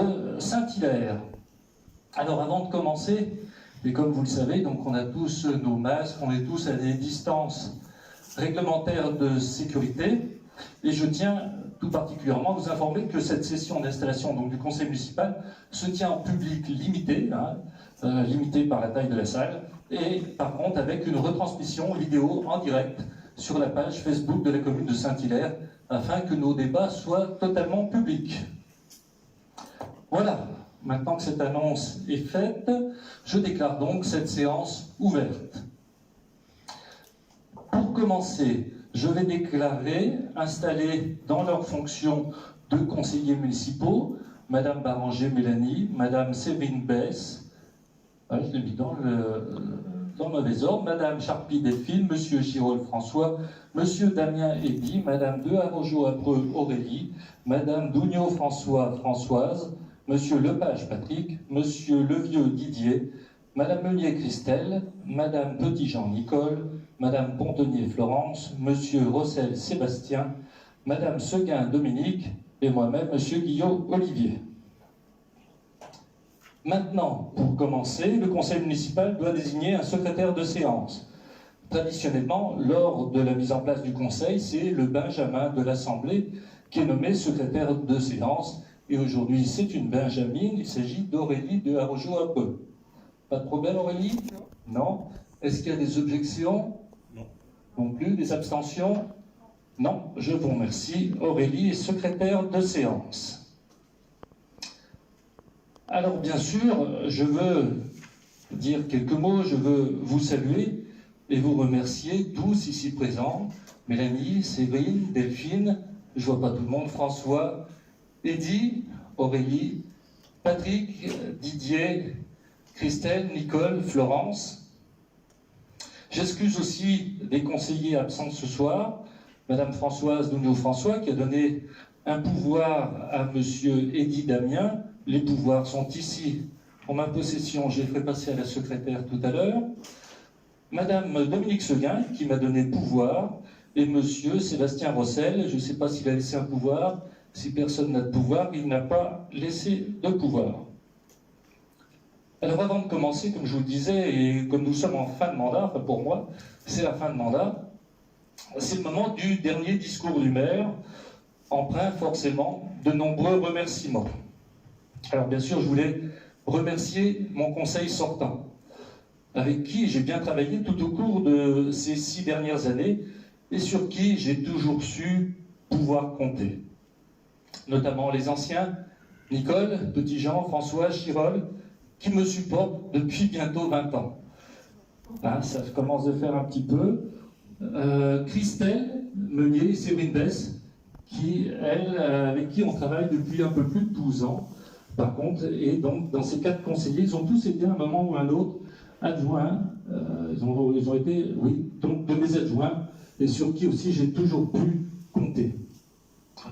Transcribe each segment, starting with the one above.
de Saint-Hilaire. Alors avant de commencer, et comme vous le savez, donc on a tous nos masques, on est tous à des distances réglementaires de sécurité, et je tiens tout particulièrement à vous informer que cette session d'installation du conseil municipal se tient en public limité, limité par la taille de la salle, et par contre avec une retransmission vidéo en direct sur la page Facebook de la commune de Saint-Hilaire, afin que nos débats soient totalement publics. Voilà, maintenant que cette annonce est faite, je déclare donc cette séance ouverte. Pour commencer, je vais déclarer installés dans leurs fonctions deux conseillers municipaux, Madame Baranger Mélanie, Madame Séverine Besse, je l'ai mis dans le mauvais ordre, Madame Charpie Delphine, Monsieur Girol François, Monsieur Damien Eddy, Madame De Arrojo-Apreux Aurélie, Madame Dougnot Françoise, Monsieur Lepage Patrick, Monsieur Levieux Didier, Madame Meunier Christelle, Madame Petitjean Nicole, Madame Pontenier Florence, Monsieur Rossel Sébastien, Madame Seguin Dominique et moi-même, Monsieur Guillaume Olivier. Maintenant, pour commencer, le conseil municipal doit désigner un secrétaire de séance. Traditionnellement, lors de la mise en place du conseil, c'est le Benjamin de l'Assemblée qui est nommé secrétaire de séance. Et aujourd'hui, c'est une Benjamine, il s'agit d'Aurélie de Arrojo-Apreux. Pas de problème, Aurélie? Non. Est-ce qu'il y a des objections? Non. Non plus. Des abstentions? Non. Je vous remercie. Aurélie est secrétaire de séance. Alors, bien sûr, je veux dire quelques mots, je veux vous saluer et vous remercier tous ici présents. Mélanie, Séverine, Delphine, je vois pas tout le monde, François, Eddy, Aurélie, Patrick, Didier, Christelle, Nicole, Florence. J'excuse aussi les conseillers absents ce soir, Madame Françoise Dougnot-François qui a donné un pouvoir à Monsieur Eddy Damien. Les pouvoirs sont ici en ma possession, je les ferai passer à la secrétaire tout à l'heure. Madame Dominique Seguin qui m'a donné pouvoir et Monsieur Sébastien Rossel, je ne sais pas s'il a laissé un pouvoir. Si personne n'a de pouvoir, il n'a pas laissé de pouvoir. Alors avant de commencer, comme je vous le disais, et comme nous sommes en fin de mandat, enfin pour moi, c'est la fin de mandat, c'est le moment du dernier discours du maire, empreint forcément de nombreux remerciements. Alors bien sûr, je voulais remercier mon conseil sortant, avec qui j'ai bien travaillé tout au cours de ces 6 dernières années, et sur qui j'ai toujours su pouvoir compter. Notamment les anciens, Nicole, Petitjean, François, Girol, qui me supportent depuis bientôt 20 ans. Hein, ça commence de faire un petit peu. Christelle, Meunier, Séverine Besse, avec qui on travaille depuis un peu plus de 12 ans, par contre, et donc dans ces 4 conseillers, ils ont tous été à un moment ou à un autre adjoints, ils ont été, oui, donc de mes adjoints, et sur qui aussi j'ai toujours pu compter.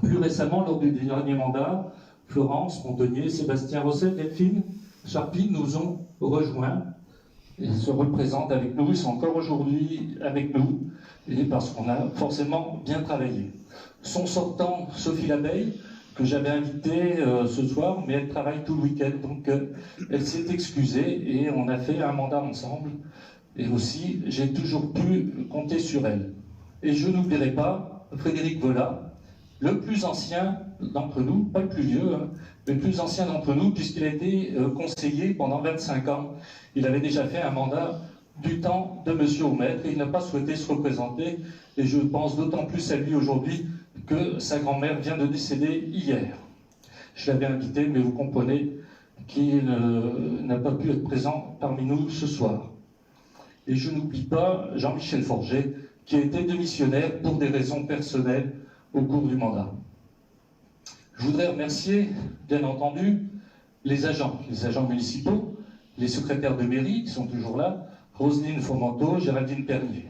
Plus récemment, lors du dernier mandat, Florence, Pontenier, Sébastien Rossel, Delphine, Charpie nous ont rejoints et se représentent avec nous. Ils sont encore aujourd'hui avec nous, et parce qu'on a forcément bien travaillé. Son sortant, Sophie Labeille, que j'avais invitée ce soir, mais elle travaille tout le week-end, donc elle s'est excusée et on a fait un mandat ensemble. Et aussi, j'ai toujours pu compter sur elle. Et je n'oublierai pas Frédéric Vola, le plus ancien d'entre nous, pas le plus vieux, mais le plus ancien d'entre nous, puisqu'il a été conseiller pendant 25 ans. Il avait déjà fait un mandat du temps de Monsieur Aumêtre et il n'a pas souhaité se représenter. Et je pense d'autant plus à lui aujourd'hui que sa grand-mère vient de décéder hier. Je l'avais invité, mais vous comprenez qu'il n'a pas pu être présent parmi nous ce soir. Et je n'oublie pas Jean-Michel Forget, qui a été démissionnaire pour des raisons personnelles au cours du mandat. Je voudrais remercier, bien entendu, les agents municipaux, les secrétaires de mairie qui sont toujours là, Roselyne Fomanteau, Géraldine Pernier.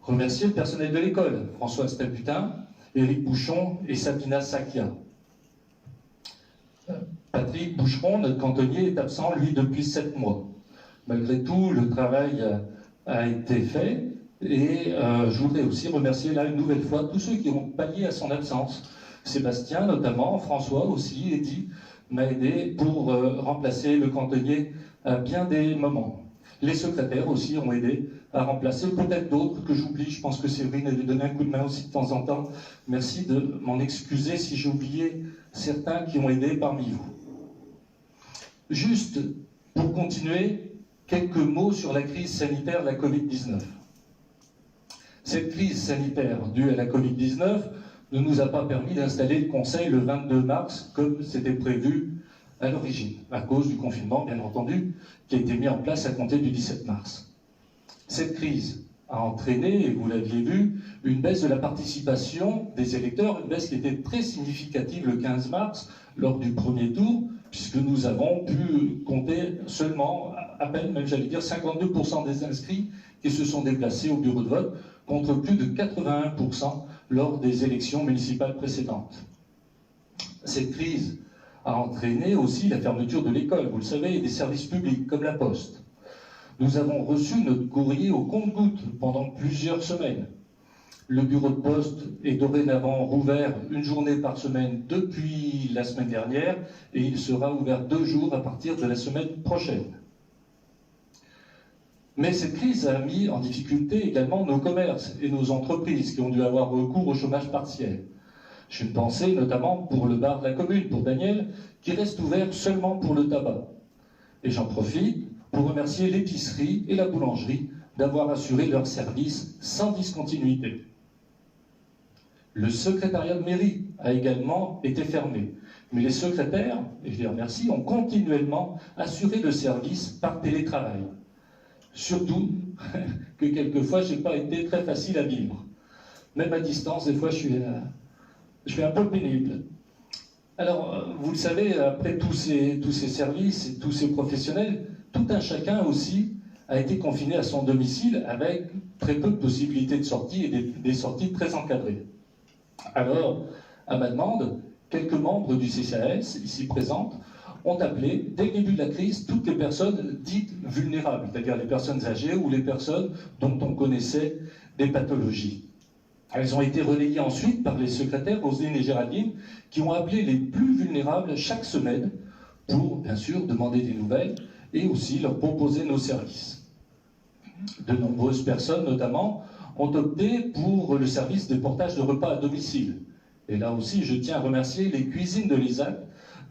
Remercier le personnel de l'école, Françoise Tabutin, Éric Bouchon et Sabina Sakia. Patrick Boucheron, notre cantonnier, est absent, lui, depuis 7 mois. Malgré tout, le travail a été fait et je voudrais aussi remercier là une nouvelle fois tous ceux qui ont pallié à son absence. Sébastien notamment, François aussi, Eddy m'a aidé pour remplacer le cantonnier à bien des moments. Les secrétaires aussi ont aidé à remplacer, peut-être d'autres que j'oublie. Je pense que Séverine a dû donner un coup de main aussi de temps en temps. Merci de m'en excuser si j'ai oublié certains qui ont aidé parmi vous. Juste pour continuer, quelques mots sur la crise sanitaire de la Covid-19. Cette crise sanitaire due à la Covid-19 ne nous a pas permis d'installer le Conseil le 22 mars comme c'était prévu à l'origine, à cause du confinement, bien entendu, qui a été mis en place à compter du 17 mars. Cette crise a entraîné, et vous l'aviez vu, une baisse de la participation des électeurs, une baisse qui était très significative le 15 mars, lors du premier tour, puisque nous avons pu compter seulement, à peine, même j'allais dire, 52% des inscrits qui se sont déplacés au bureau de vote, contre plus de 81% lors des élections municipales précédentes. Cette crise a entraîné aussi la fermeture de l'école, vous le savez, et des services publics, comme la Poste. Nous avons reçu notre courrier au compte-gouttes pendant plusieurs semaines. Le bureau de poste est dorénavant rouvert une journée par semaine depuis la semaine dernière et il sera ouvert 2 jours à partir de la semaine prochaine. Mais cette crise a mis en difficulté également nos commerces et nos entreprises qui ont dû avoir recours au chômage partiel. J'ai une pensée notamment pour le bar de la commune, pour Daniel, qui reste ouvert seulement pour le tabac. Et j'en profite pour remercier l'épicerie et la boulangerie d'avoir assuré leur service sans discontinuité. Le secrétariat de mairie a également été fermé, mais les secrétaires, et je les remercie, ont continuellement assuré le service par télétravail. Surtout que quelquefois, je n'ai pas été très facile à vivre. Même à distance, des fois, je suis un peu pénible. Alors, vous le savez, après tous ces services et tous ces professionnels, tout un chacun aussi a été confiné à son domicile avec très peu de possibilités de sortie et des sorties très encadrées. Alors, à ma demande, quelques membres du CCAS, ici présentes, ont appelé, dès le début de la crise, toutes les personnes dites vulnérables, c'est-à-dire les personnes âgées ou les personnes dont on connaissait des pathologies. Elles ont été relayées ensuite par les secrétaires, Roselyne et Géraldine, qui ont appelé les plus vulnérables chaque semaine pour, bien sûr, demander des nouvelles et aussi leur proposer nos services. De nombreuses personnes, notamment, ont opté pour le service de portage de repas à domicile. Et là aussi, je tiens à remercier les cuisines de l'ISAC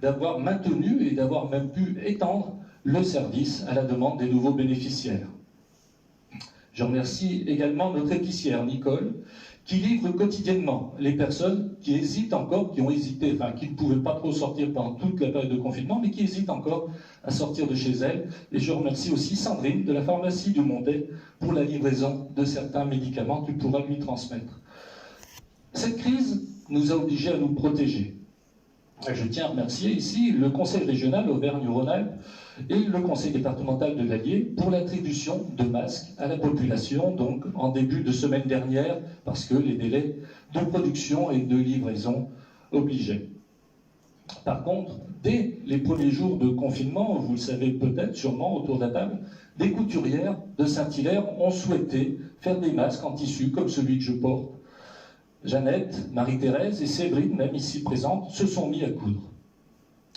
d'avoir maintenu et d'avoir même pu étendre le service à la demande des nouveaux bénéficiaires. Je remercie également notre épicière, Nicole, qui livre quotidiennement les personnes qui hésitent encore, qui ont hésité, enfin qui ne pouvaient pas trop sortir pendant toute la période de confinement, mais qui hésitent encore à sortir de chez elles. Et je remercie aussi Sandrine de la pharmacie du Montet pour la livraison de certains médicaments qu'il pourra lui transmettre. Cette crise nous a obligés à nous protéger. Je tiens à remercier ici le Conseil régional Auvergne-Rhône-Alpes et le Conseil départemental de l'Allier pour l'attribution de masques à la population, donc en début de semaine dernière, parce que les délais de production et de livraison obligeaient. Par contre, dès les premiers jours de confinement, vous le savez peut-être, sûrement autour de la table, des couturières de Saint-Hilaire ont souhaité faire des masques en tissu comme celui que je porte. Jeannette, Marie-Thérèse et Séverine, même ici présentes, se sont mis à coudre.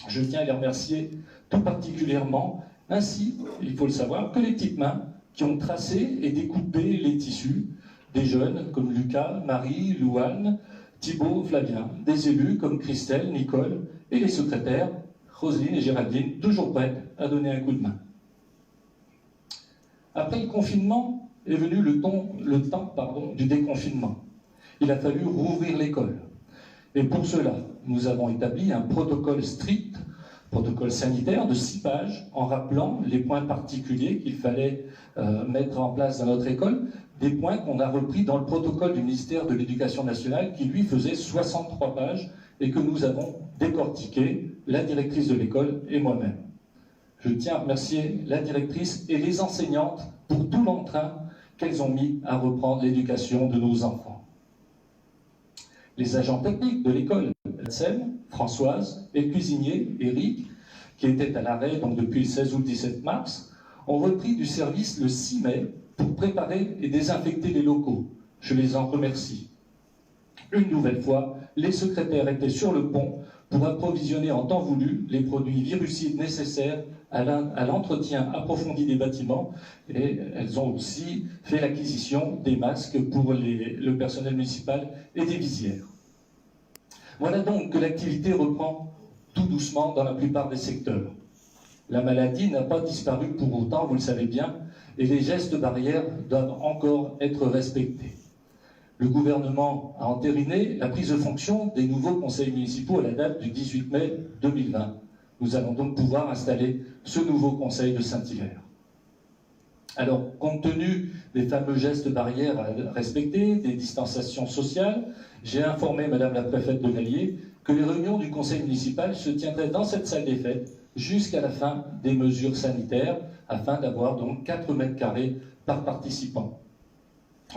Je tiens à les remercier tout particulièrement, ainsi, il faut le savoir, que les petites mains qui ont tracé et découpé les tissus, des jeunes comme Lucas, Marie, Louane, Thibaut, Flavien, des élus comme Christelle, Nicole, et les secrétaires, Roselyne et Géraldine, toujours prêtes à donner un coup de main. Après le confinement est venu le temps du déconfinement. Il a fallu rouvrir l'école. Et pour cela, nous avons établi un protocole strict, protocole sanitaire de 6 pages, en rappelant les points particuliers qu'il fallait mettre en place dans notre école, des points qu'on a repris dans le protocole du ministère de l'Éducation nationale, qui lui faisait 63 pages, et que nous avons décortiqué, la directrice de l'école et moi-même. Je tiens à remercier la directrice et les enseignantes pour tout l'entrain qu'elles ont mis à reprendre l'éducation de nos enfants. Les agents techniques de l'école, Sam, Françoise et le cuisinier, Eric, qui était à l'arrêt donc depuis le 16 ou le 17 mars, ont repris du service le 6 mai pour préparer et désinfecter les locaux. Je les en remercie. Une nouvelle fois, les secrétaires étaient sur le pont pour approvisionner en temps voulu les produits virucides nécessaires à l'entretien approfondi des bâtiments, et elles ont aussi fait l'acquisition des masques pour le personnel municipal et des visières. Voilà donc que l'activité reprend tout doucement dans la plupart des secteurs. La maladie n'a pas disparu pour autant, vous le savez bien, et les gestes barrières doivent encore être respectés. Le gouvernement a entériné la prise de fonction des nouveaux conseils municipaux à la date du 18 mai 2020. Nous allons donc pouvoir installer ce nouveau conseil de Saint-Hilaire. Alors, compte tenu des fameux gestes barrières à respecter, des distanciations sociales, j'ai informé Madame la préfète de l'Allier que les réunions du conseil municipal se tiendraient dans cette salle des fêtes jusqu'à la fin des mesures sanitaires, afin d'avoir donc 4 mètres carrés par participant.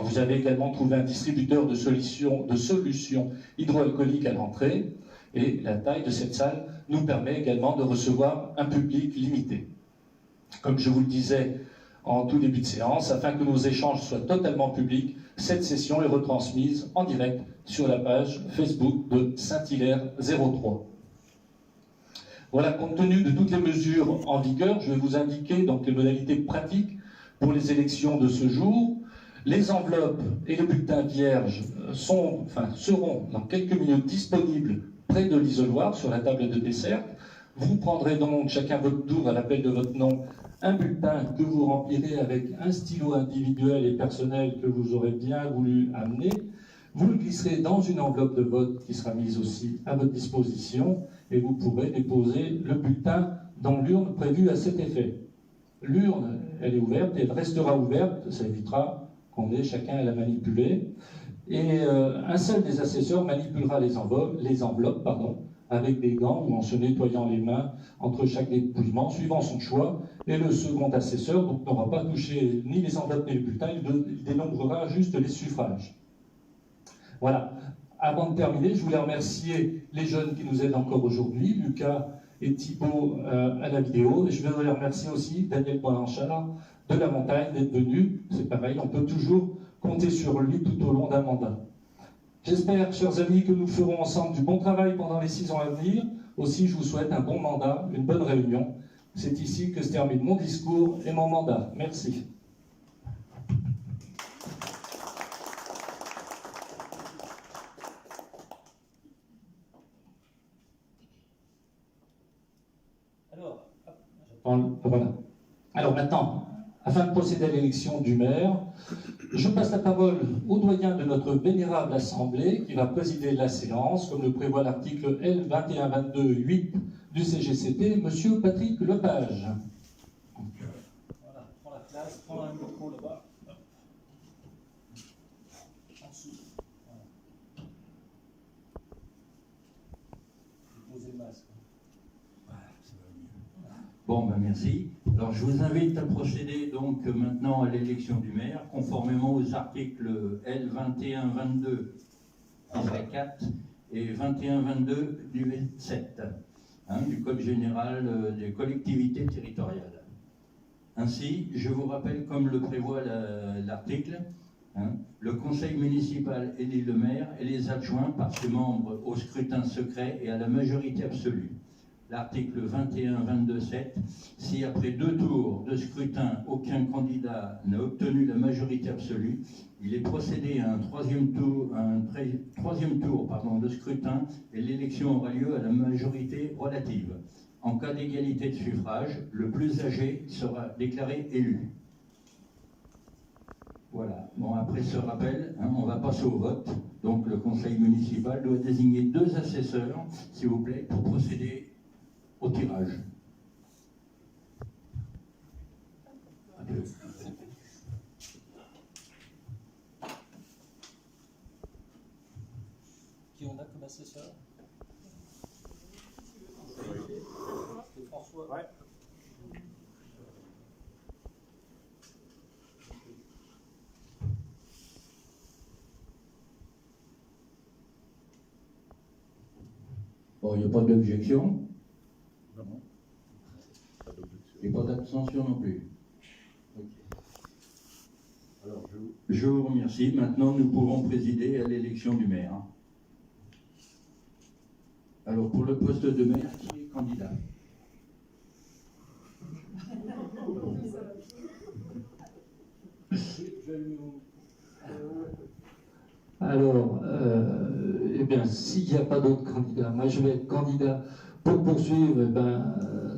Vous avez également trouvé un distributeur de solutions hydroalcooliques à l'entrée, et la taille de cette salle nous permet également de recevoir un public limité. Comme je vous le disais en tout début de séance, afin que nos échanges soient totalement publics, cette session est retransmise en direct sur la page Facebook de Saint-Hilaire 03. Voilà, compte tenu de toutes les mesures en vigueur, je vais vous indiquer donc les modalités pratiques pour les élections de ce jour. Les enveloppes et le bulletin vierge seront dans quelques minutes disponibles près de l'isoloir sur la table de dessert. Vous prendrez donc chacun votre tour à l'appel de votre nom un bulletin que vous remplirez avec un stylo individuel et personnel que vous aurez bien voulu amener. Vous le glisserez dans une enveloppe de vote qui sera mise aussi à votre disposition et vous pourrez déposer le bulletin dans l'urne prévue à cet effet. L'urne, elle est ouverte et elle restera ouverte, ça évitera qu'on ait chacun à la manipuler. Et un seul des assesseurs manipulera les enveloppes avec des gants ou en se nettoyant les mains entre chaque dépouillement, suivant son choix. Et le second assesseur donc n'aura pas touché ni les enveloppes ni les bulletins, il dénombrera juste les suffrages. Voilà. Avant de terminer, je voulais remercier les jeunes qui nous aident encore aujourd'hui, Lucas et Thibaut à la vidéo. Et je voudrais remercier aussi Daniel Blanchard de la Montagne d'être venu. C'est pareil, on peut toujours compter sur lui tout au long d'un mandat. J'espère, chers amis, que nous ferons ensemble du bon travail pendant les 6 ans à venir. Aussi, je vous souhaite un bon mandat, une bonne réunion. C'est ici que se termine mon discours et mon mandat. Merci. Voilà. Alors maintenant, afin de procéder à l'élection du maire, je passe la parole au doyen de notre vénérable assemblée qui va présider la séance, comme le prévoit l'article L 2122-8 du CGCT, Monsieur Patrick Lepage. Voilà, prends la place, prends un micro là-bas. En dessous. Voilà. Posez le masque. Bon, ben merci. Alors, je vous invite à procéder donc maintenant à l'élection du maire, conformément aux articles L 2122-4 et 2122 du 7 du Code général des collectivités territoriales. Ainsi, je vous rappelle, comme le prévoit l'article, le conseil municipal élit le maire et les adjoints par ses membres au scrutin secret et à la majorité absolue. L'article 21-22-7, si après 2 tours de scrutin, aucun candidat n'a obtenu la majorité absolue, il est procédé à un troisième tour de scrutin et l'élection aura lieu à la majorité relative. En cas d'égalité de suffrage, le plus âgé sera déclaré élu. Voilà. Bon, après ce rappel, on va passer au vote. Donc le conseil municipal doit désigner 2 assesseurs, s'il vous plaît, pour procéder au tirage. Qui on a comme assesseur? C'est François. Ouais. Bon, il n'y a pas d'objection. Et pas d'abstention non plus. Okay. Alors, je vous remercie. Maintenant, nous pourrons présider à l'élection du maire. Alors, pour le poste de maire, qui est candidat? Alors, eh bien, s'il n'y a pas d'autres candidats, moi je vais être candidat pour poursuivre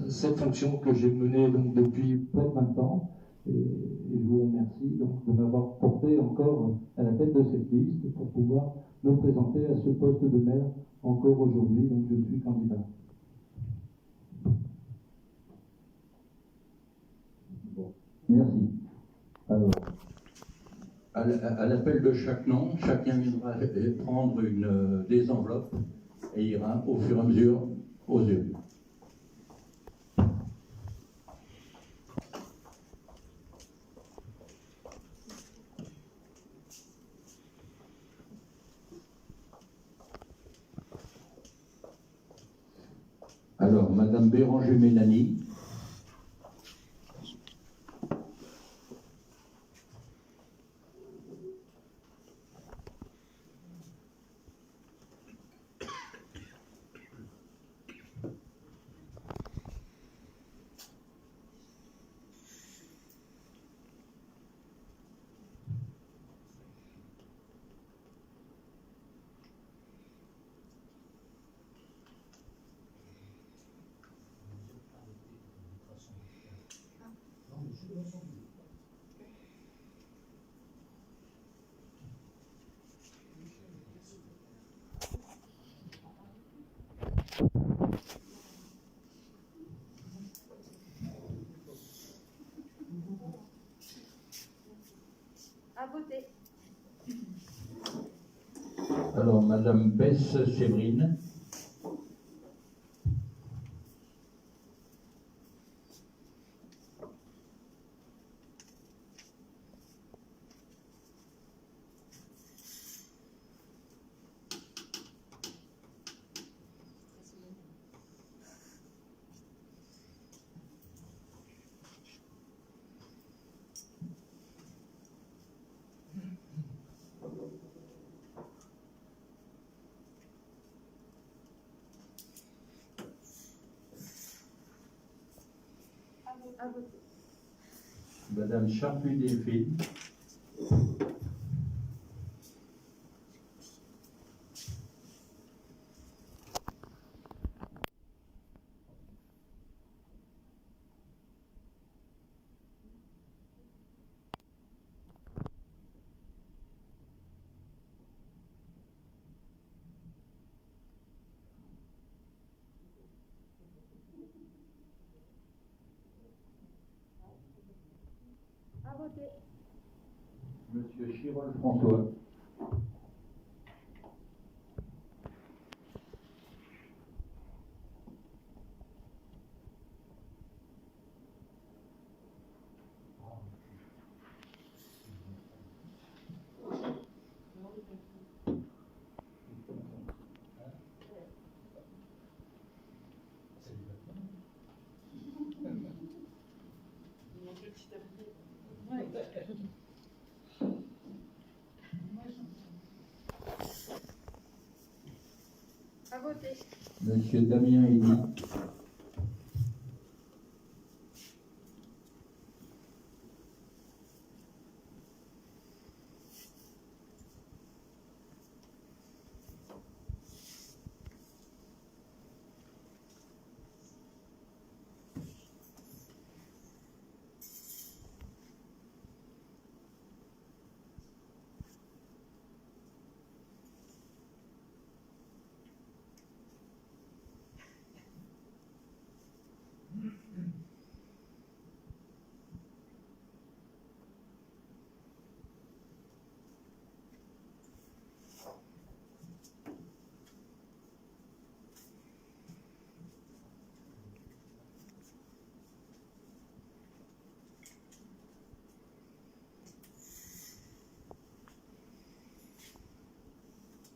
cette fonction que j'ai menée donc, depuis près de 20 ans. Et je vous remercie donc, de m'avoir porté encore à la tête de cette liste pour pouvoir me présenter à ce poste de maire encore aujourd'hui. Donc je suis candidat. Bon. Merci. Alors, à l'appel de chaque nom, chacun viendra prendre des enveloppes et ira au fur et à mesure aux urnes. Alors, Madame Béranger-Mélanie. À voter. Alors, Madame Besse-Séverine. À voter. Madame Charpuis-Delphine. À voter. Monsieur Chirol-François. À voter. Monsieur Damien Eddy.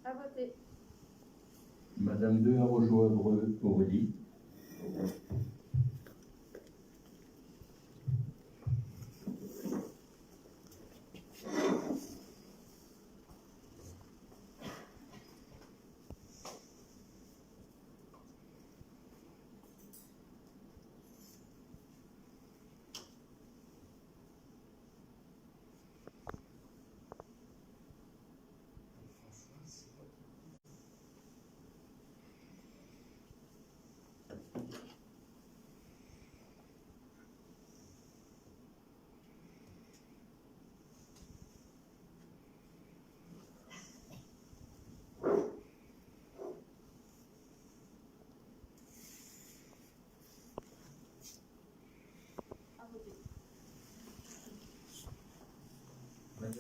À voter. Madame Deharojoie-Breux Aurélie.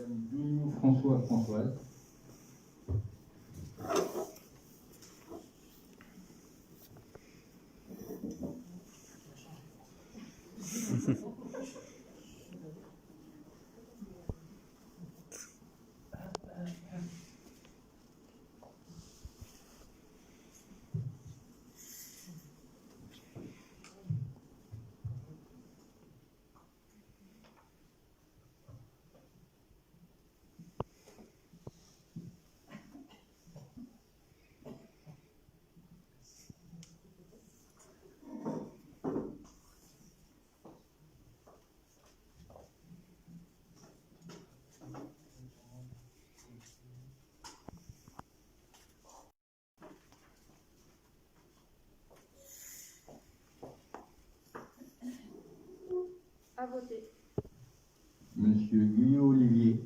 Madame Dougnou Françoise. À voter. Monsieur Guyot-Olivier.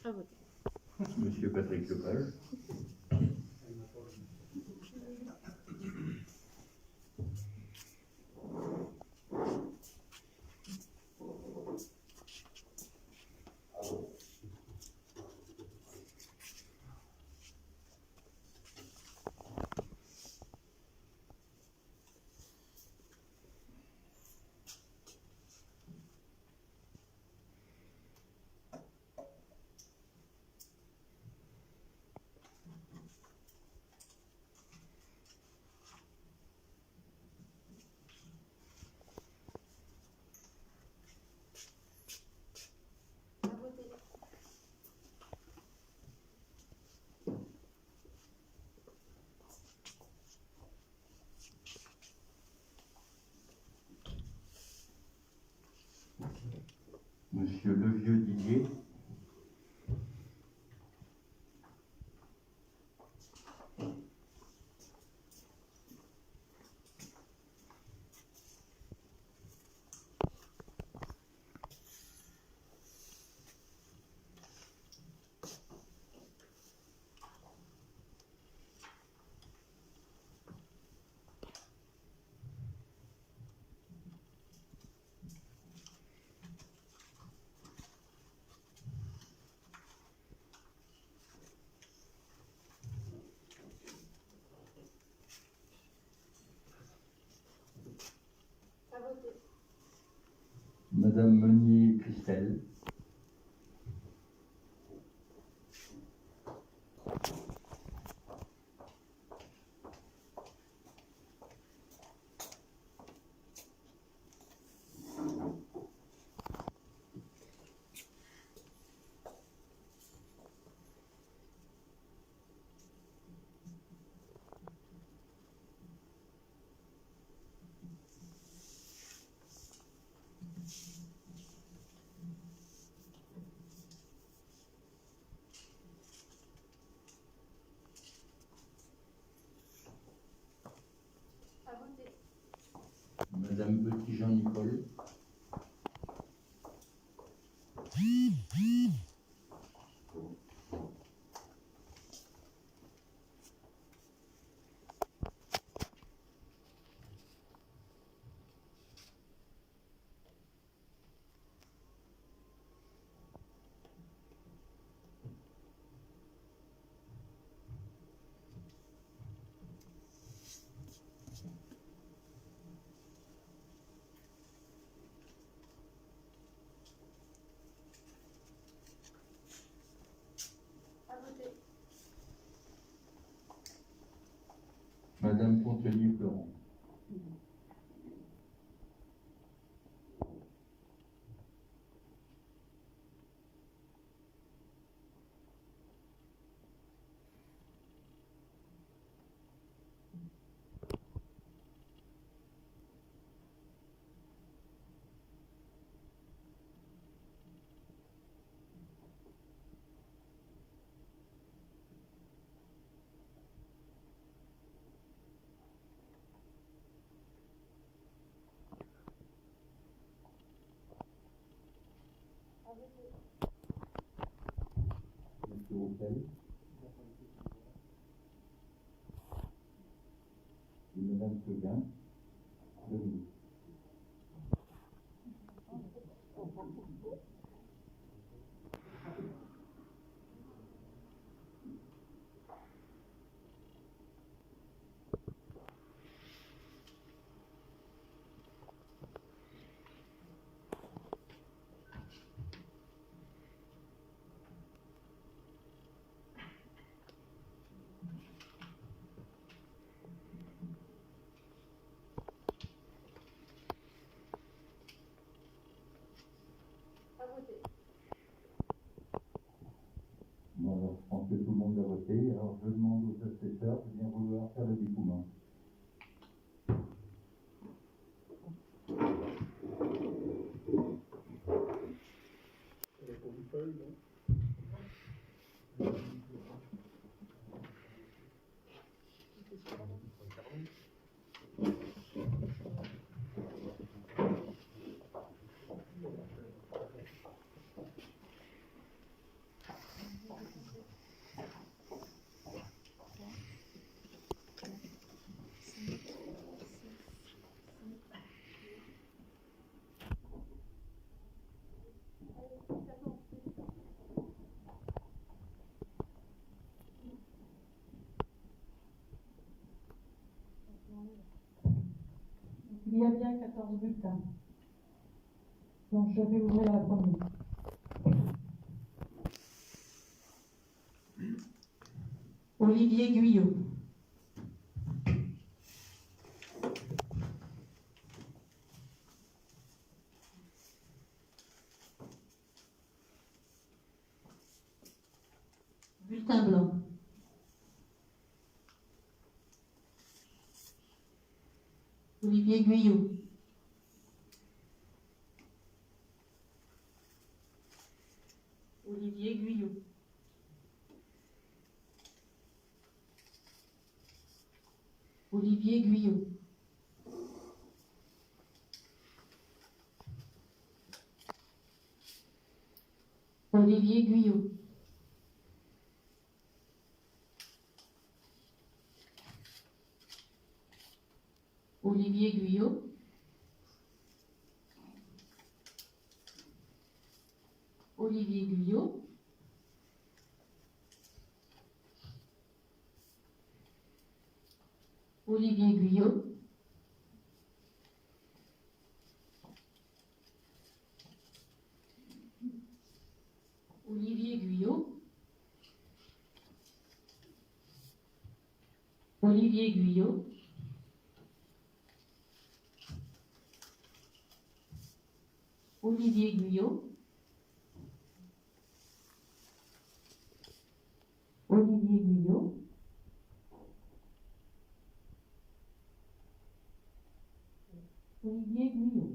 À voter. Monsieur Patrick Lepage. À voter. Monsieur Levieux Didier. À voter. Madame Meunier Christelle. À voter. Madame Petit-Jean-Nicole. À voter. Madame Pontelier-Florent. Monsieur Roussel. Et Madame Seguin. 2 minutes. À voter. Bon, alors, je pense que tout le monde a voté. Alors, je demande aux assesseurs de bien vouloir faire le dépouillement. Il y a bien 14 bulletins. Donc je vais ouvrir la première. Olivier Guyot. Bulletin blanc. Olivier Guyot. Olivier Guyot. Olivier Guyot. Olivier Guyot. Olivier Guyot. Olivier Guyot. Olivier Guyot. Olivier Guyot. Olivier Guyot. Olivier Guyot. Olivier Guyot. Olivier Guyot.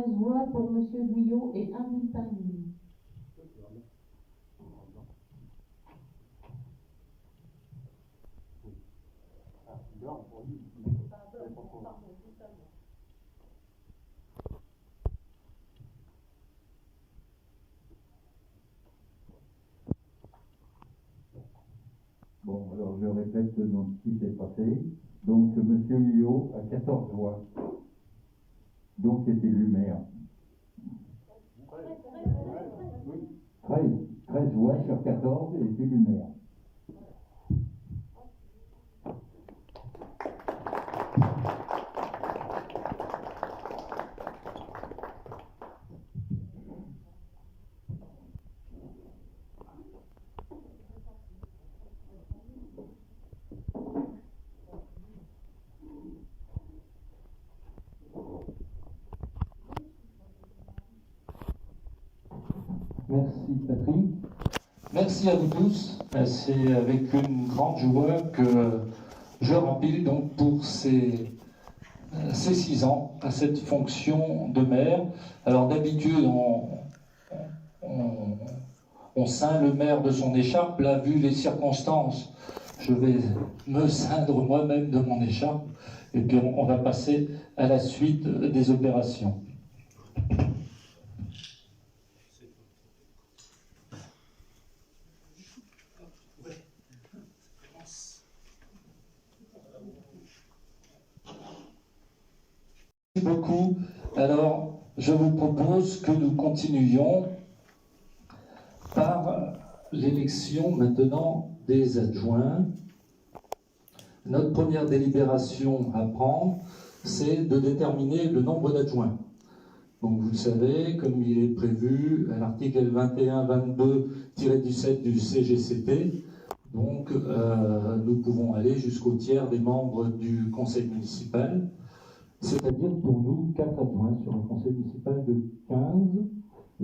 Voix pour Monsieur Guyot et un bulletin nul. Bon, alors je répète donc ce qui s'est passé. Donc, Monsieur Guyot a 14 voix. Donc, c'est élu maire. 13 voix sur 14 et est élu maire. Merci Patrick. Merci à vous tous. C'est avec une grande joie que je remplis donc pour ces ses 6 ans à cette fonction de maire. Alors d'habitude, on ceint le maire de son écharpe. Là, vu les circonstances, je vais me ceindre moi-même de mon écharpe. Et puis on va passer à la suite des opérations. Merci beaucoup. Alors, je vous propose que nous continuions par l'élection maintenant des adjoints. Notre première délibération à prendre, c'est de déterminer le nombre d'adjoints. Donc vous le savez, comme il est prévu à l'article 21-22-17 du CGCT, donc nous pouvons aller jusqu'au tiers des membres du conseil municipal, c'est-à-dire pour nous 4 adjoints sur un conseil municipal de 15,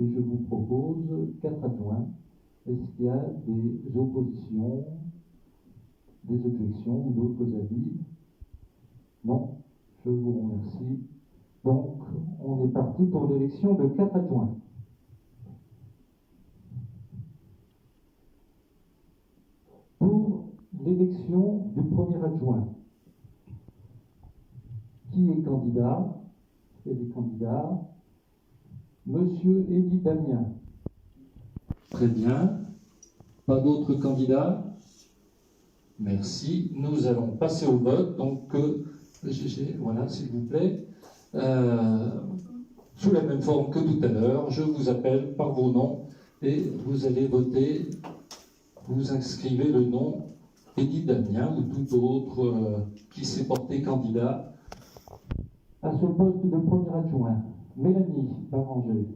et je vous propose 4 adjoints. Est-ce qu'il y a des oppositions, des objections ou d'autres avis? Non, je vous remercie. Donc, on est parti pour l'élection de 4 adjoints. Pour l'élection du premier adjoint, qui est candidat? Il y a des candidats. Monsieur Élie Damien. Très bien. Pas d'autres candidats? Merci. Nous allons passer au vote. Donc, voilà, s'il vous plaît. Sous la même forme que tout à l'heure, je vous appelle par vos noms et vous allez voter. Vous inscrivez le nom Élie Damien ou tout autre qui s'est porté candidat à ce poste de premier adjoint. Mélanie Baranger.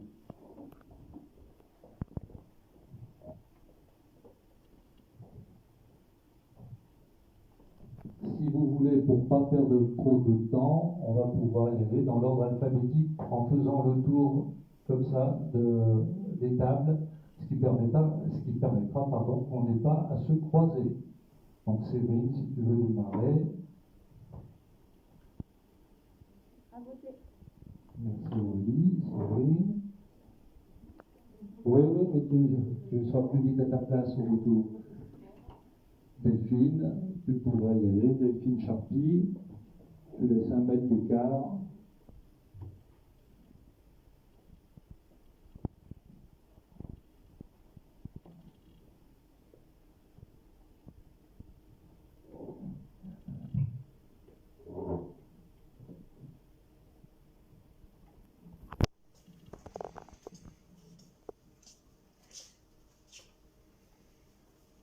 Si vous voulez, pour ne pas perdre trop de temps, on va pouvoir y aller dans l'ordre alphabétique en faisant le tour comme ça des tables, ce qui permettra qu'on n'ait pas à se croiser. Donc Séverine, si tu veux démarrer. À voter. Merci Aurélie. Séverine. Oui, mais tu seras plus vite à ta place au retour. Delphine, tu pourras y aller. Delphine Charpie, tu laisses 1 mètre d'écart.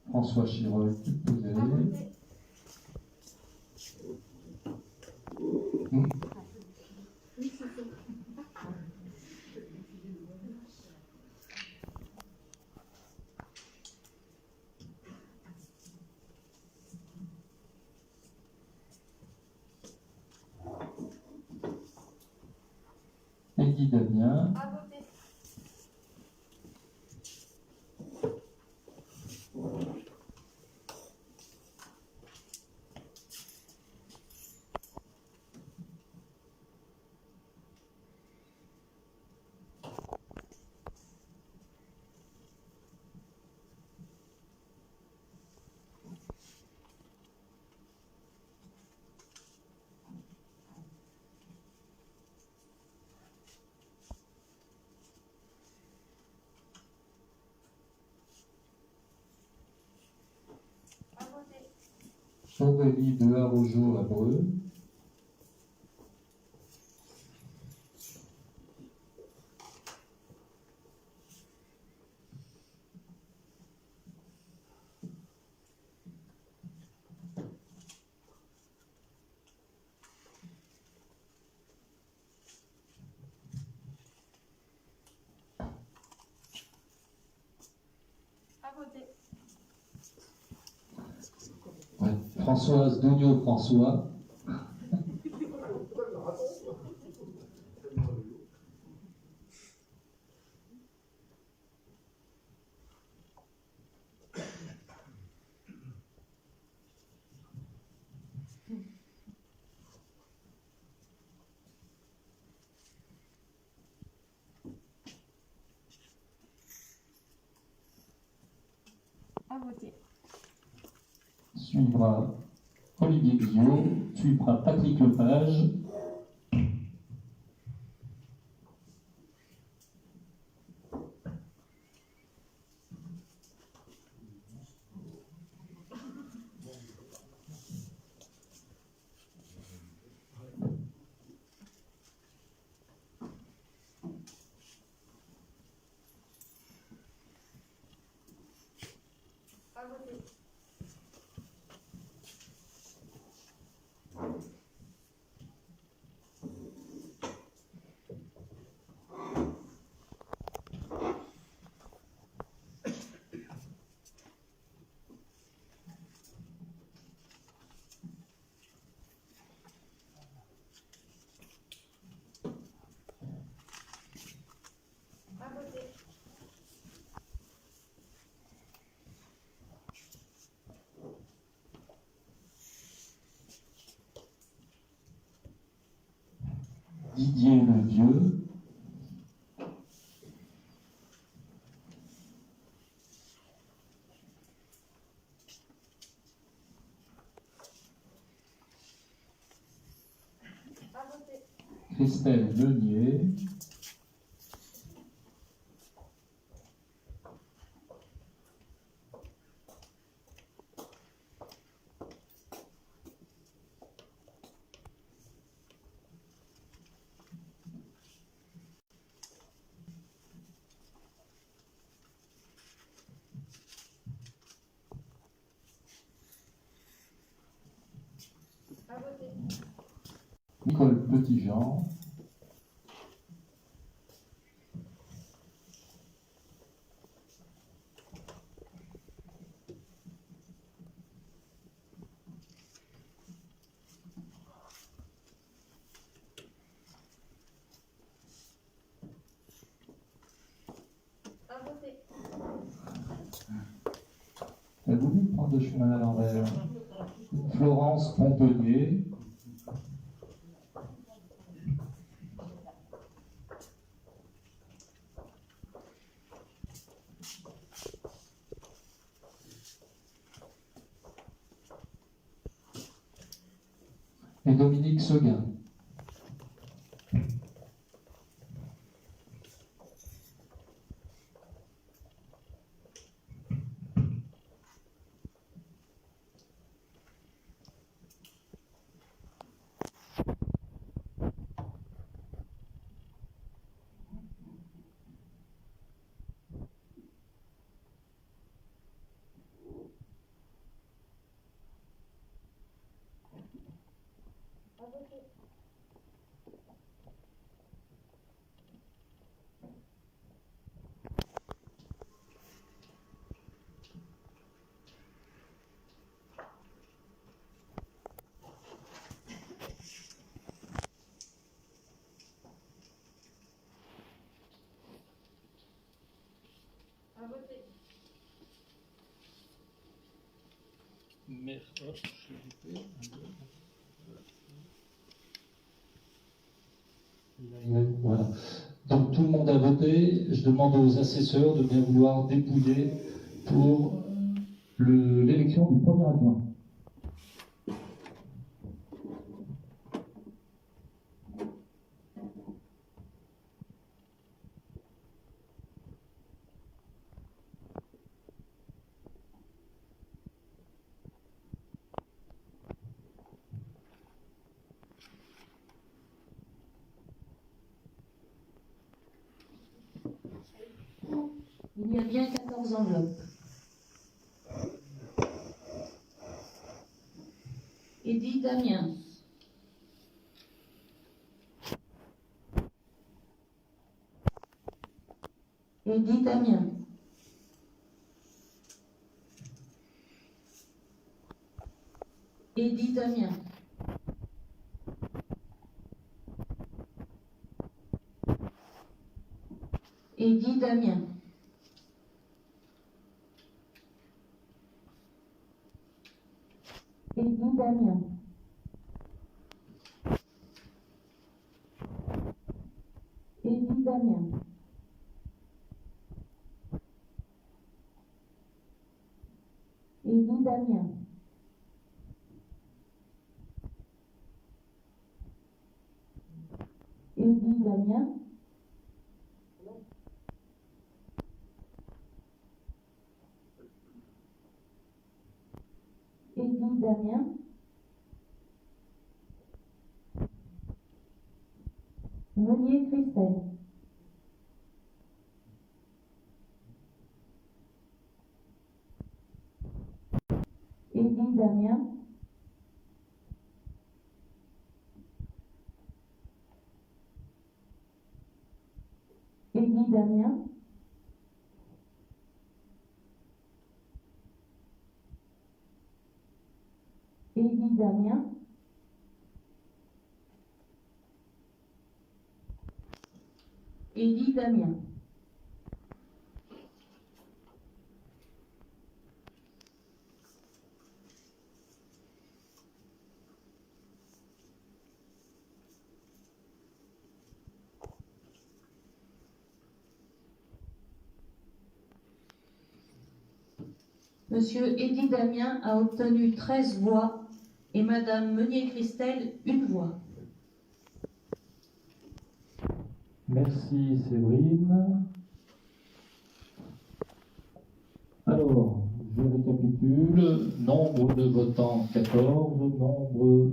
François Chirol, tu peux y À aller. voter. Oui, c'est ça. Élie Damien. À voter. À voter. Aurélie de Harojo à Breu. À voter. Ouais. Françoise Dogno-François. voter. Suivra Olivier Guillot, suivra Patrick Lepage. À voter. À voter. Didier Levieux. À voter. Christelle Meunier. À voter. Nicole Petitjean. À voter. Elle a voulu prendre le chemin à l'envers. Florence Pompenier. Et Dominique Seguin. À voter. À voter. Voilà. Donc tout le monde a voté. Je demande aux assesseurs de bien vouloir dépouiller pour l'élection du premier adjoint. Il y a bien 14 enveloppes. Edith Damien. Edith Damien. Edith Damien. Edith Damien. Edith Damien. Edith Damien. Damien. Eddy Damien. Eddy Damien. Meunier Christelle. Eddy Damien. Eddy Damien. Eddy Damien. Eddy Damien. Monsieur Eddy Damien a obtenu 13 voix et Madame Meunier-Christelle 1 voix. Merci Séverine. Alors, je récapitule. Nombre de votants 14, nombre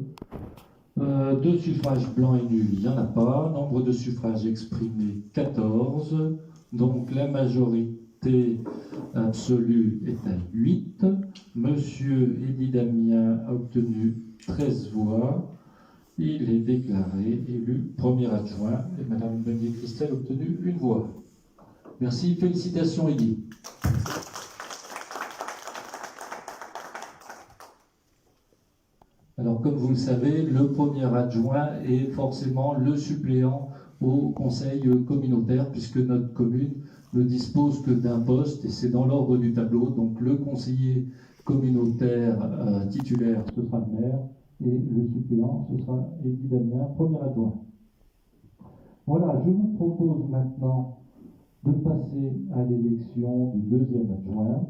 de suffrages blancs et nuls, il n'y en a pas. Nombre de suffrages exprimés 14. Donc la majorité absolue est à 8. Monsieur Eddy Damien a obtenu 13 voix. Il est déclaré élu premier adjoint et Madame Meunier-Christelle a obtenu 1 voix. Merci, félicitations Eddy. Alors comme vous le savez, le premier adjoint est forcément le suppléant au conseil communautaire puisque notre commune ne dispose que d'un poste et c'est dans l'ordre du tableau. Donc le conseiller communautaire titulaire, ce sera le maire. Et le suppléant, ce sera Eddy Damien, premier adjoint. Voilà, je vous propose maintenant de passer à l'élection du deuxième adjoint.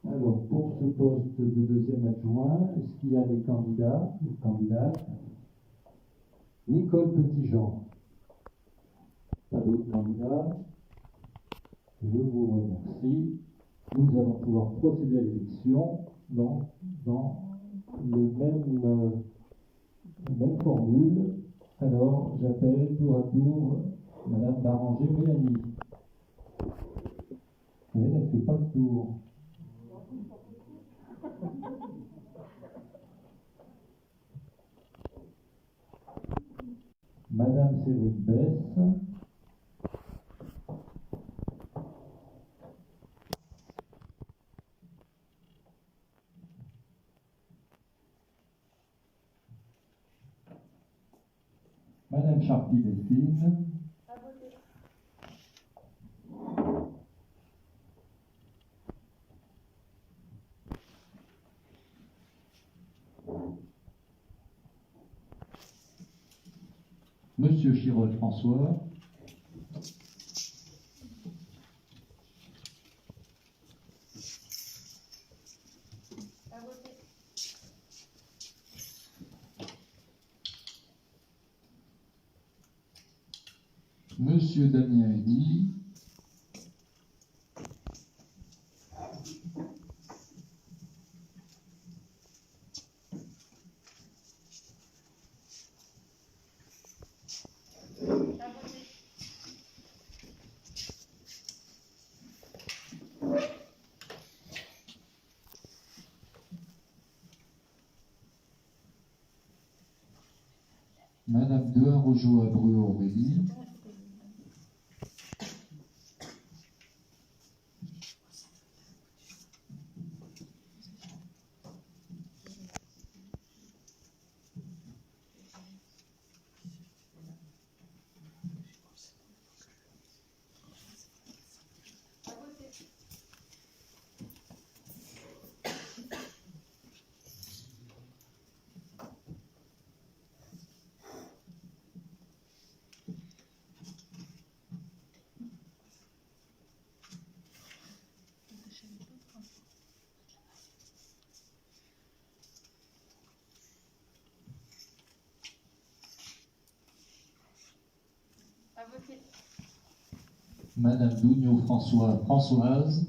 Alors, pour ce poste de deuxième adjoint, est-ce qu'il y a des candidats ou candidates? Nicole Petitjean. Pas d'autres candidats? Je vous remercie. Nous allons pouvoir procéder à l'élection dans la même formule. Alors, j'appelle tour à tour Madame Baranger-Mélanie. Elle ne fait pas le tour. Madame Séverine Besse. Madame Charpie Delphine. À voter. Monsieur Chirol François. À voter. Monsieur Damien Eddy. À voter. Madame Deharojo-Abreu Aurélie. À voter. voter. Madame Dougnaud-François, Françoise.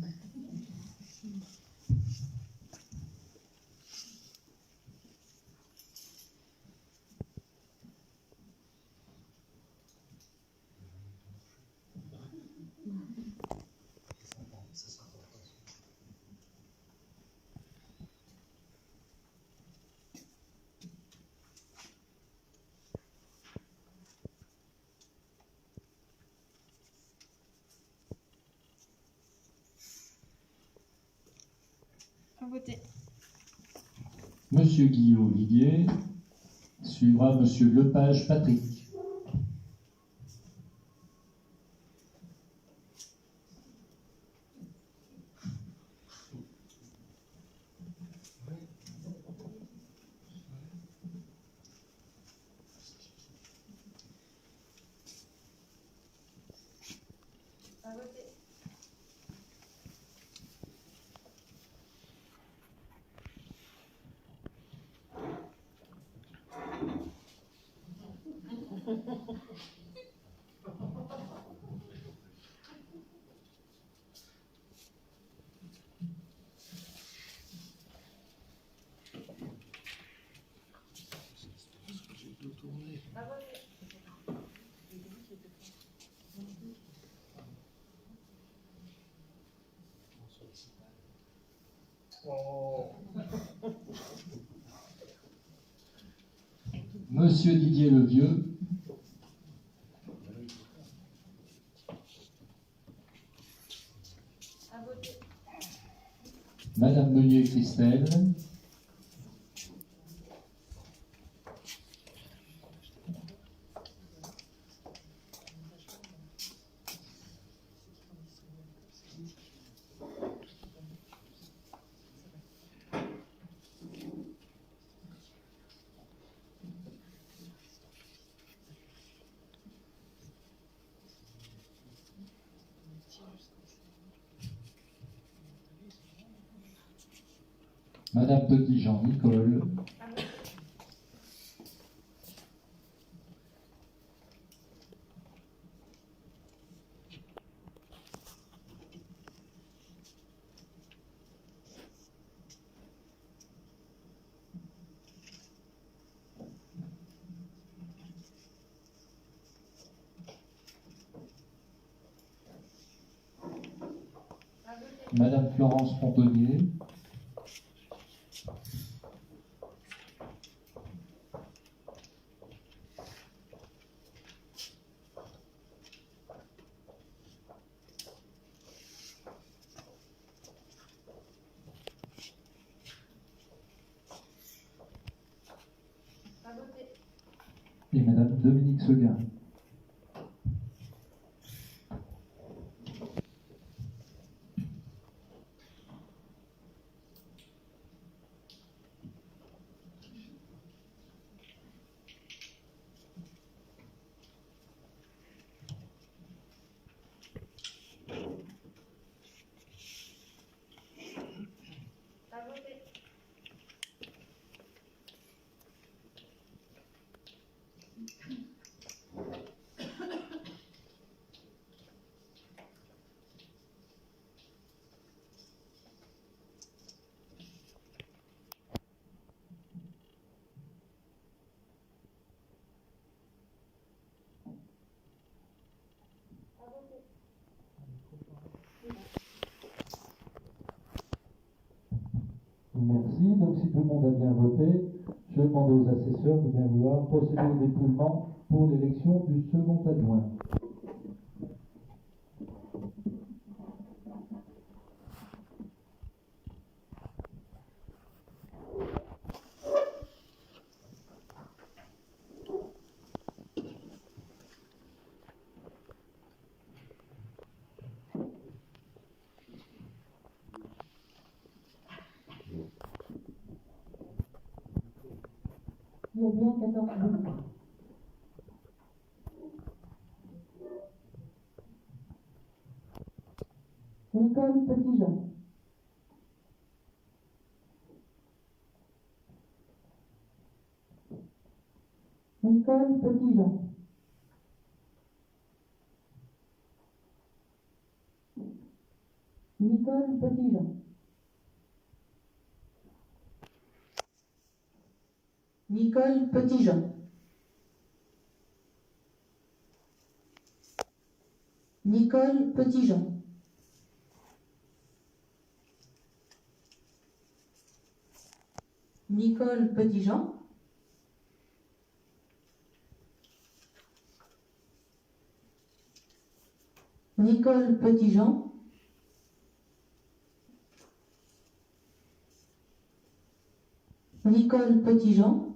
À voter. Monsieur Guillaume Olivier. Suivra Monsieur Lepage Patrick. À voter. À voter. Monsieur Didier Levieux. À voter. Madame Meunier Christelle. Madame Petit-Jean Nicole. À voter. À voter. Madame Florence Pontonnier. À voter. Et Madame Dominique Seguin. À voter. À voter. Merci. Donc si tout le monde a bien voté, je demande aux assesseurs de bien vouloir procéder au dépouillement pour l'élection du second adjoint. Il y a bien 14 bulletins. Nicole Petit-Jean. Nicole Petit-Jean. Nicole Petitjean. Nicole Petitjean. Nicole Petitjean. Nicole Petitjean. Nicole Petitjean. Nicole Petitjean.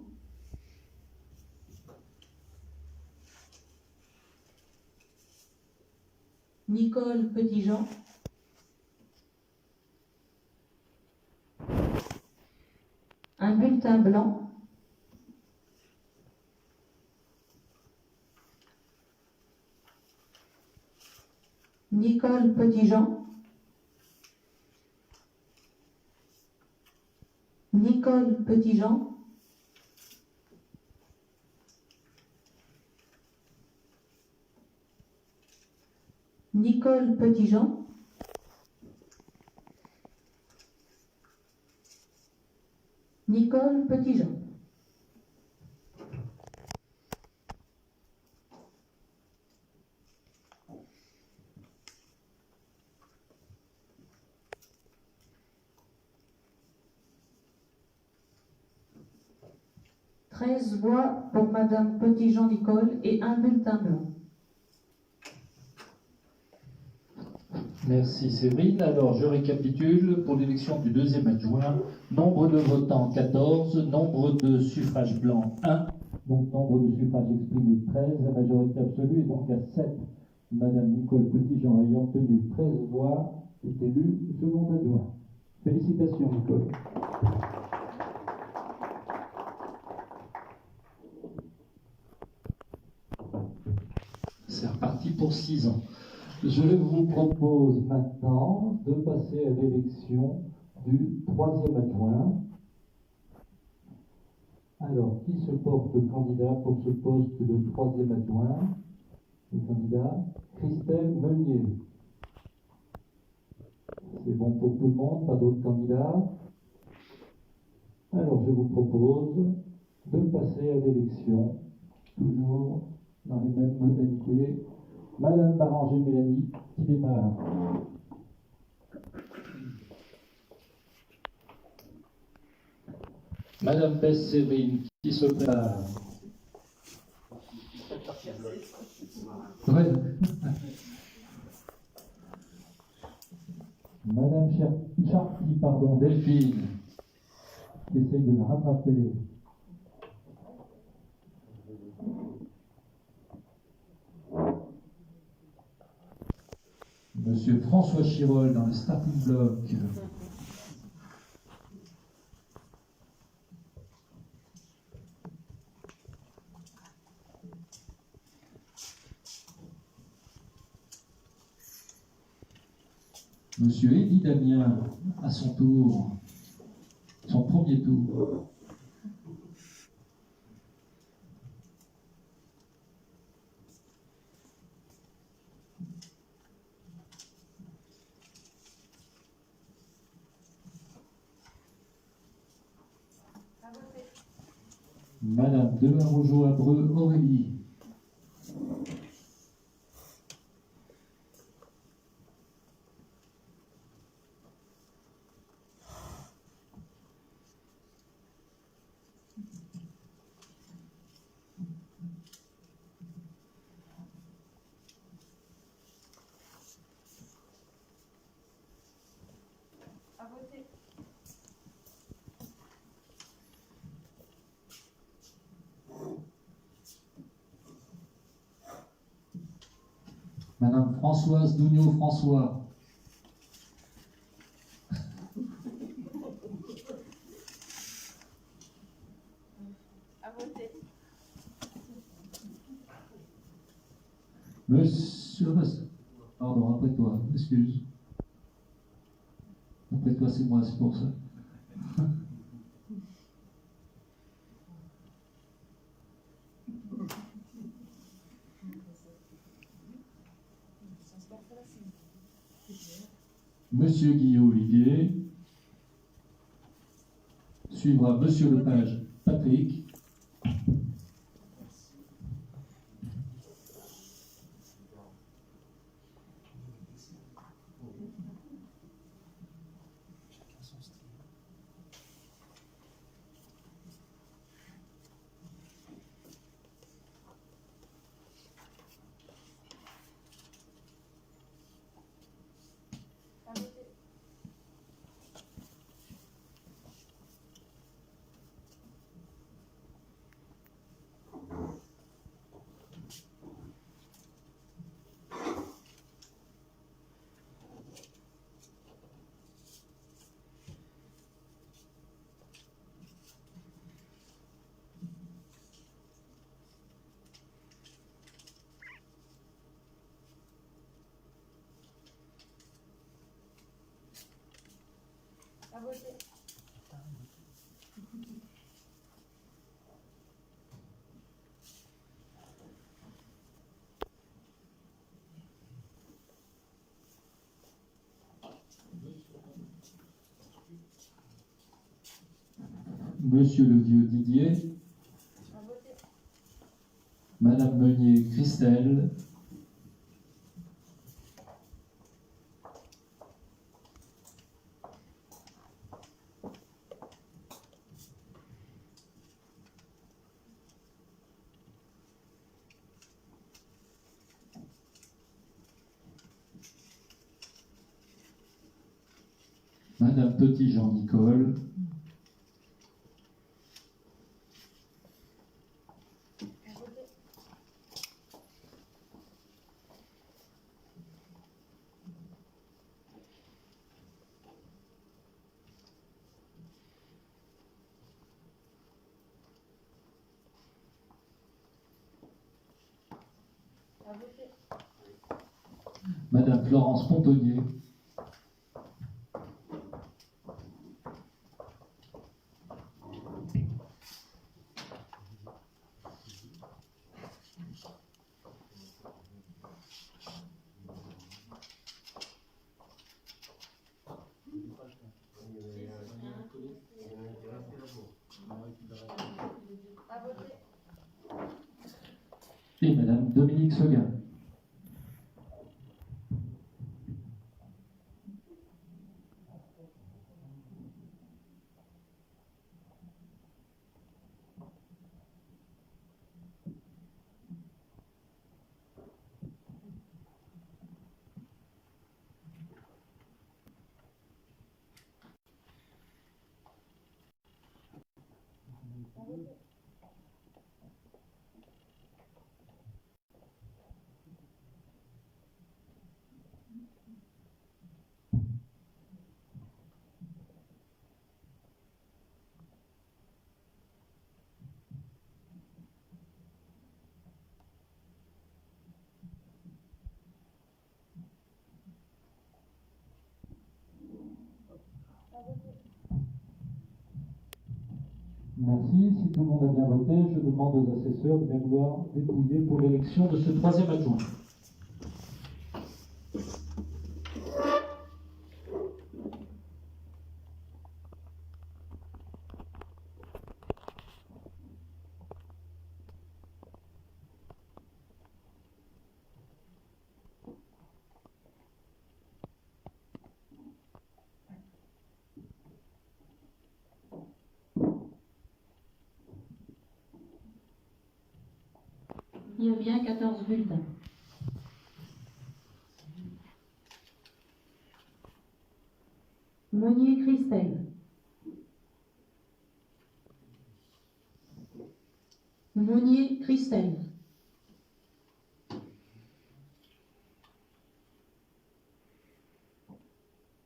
Nicole Petitjean. Un bulletin blanc. Nicole Petitjean. Nicole Petitjean. Nicole Petitjean. Nicole Petitjean. « 13 voix pour Madame Petitjean Nicole et un bulletin blanc. Merci Séverine. Alors je récapitule pour l'élection du deuxième adjoint. Nombre de votants 14, nombre de suffrages blancs 1, donc nombre de suffrages exprimés 13, la majorité absolue est donc à 7. Madame Nicole Petitjean ayant obtenu 13 voix est élue second adjoint. Félicitations Nicole. C'est reparti pour 6 ans. Je vous propose maintenant de passer à l'élection du troisième adjoint. Alors, qui se porte candidat pour ce poste de troisième adjoint? Le candidat Christelle Meunier. C'est bon pour tout le monde, pas d'autres candidats? Alors, je vous propose de passer à l'élection, toujours dans les mêmes modalités. Madame Baranger-Mélanie, qui démarre. Madame Bess-Séverine, qui se prépare. Ouais. Madame Charty, pardon, Delphine, qui essaye de la rattraper. Monsieur François Chirol dans le starting block. Monsieur Élie Damien à son tour, son premier tour. Madame Deharojo-Abreu Aurélie. À voter. Madame Françoise Dougnot-François. À voter. Monsieur... Pardon, après toi, excuse. Après toi, c'est moi, c'est pour ça. Monsieur Guillaume Olivier. Suivra Monsieur Lepage Patrick. À voter. À voter. Monsieur Le Vieux Didier. À voter. Madame Meunier Christelle. Madame Petit Jean-Nicole. À voter. À voter. Madame Florence Pontonnier. À voter. Et Madame Dominique Seguin. Merci. Si tout le monde a bien voté, je demande aux assesseurs de bien vouloir dépouiller pour l'élection de ce troisième adjoint. Il y a bien 14 bulletins. Meunier Christelle. Meunier Christelle.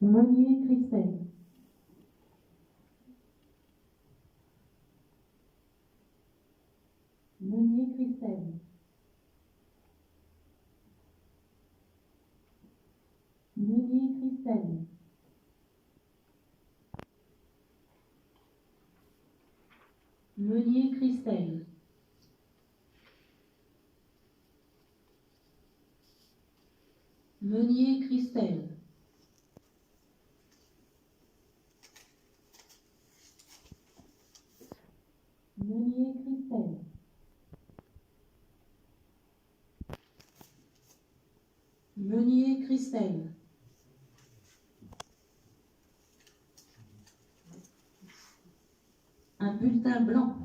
Meunier Christelle. Meunier Christelle. Meunier Christelle. Meunier Christelle. Meunier Christelle. Meunier Christelle. Meunier Christelle. Un bulletin blanc.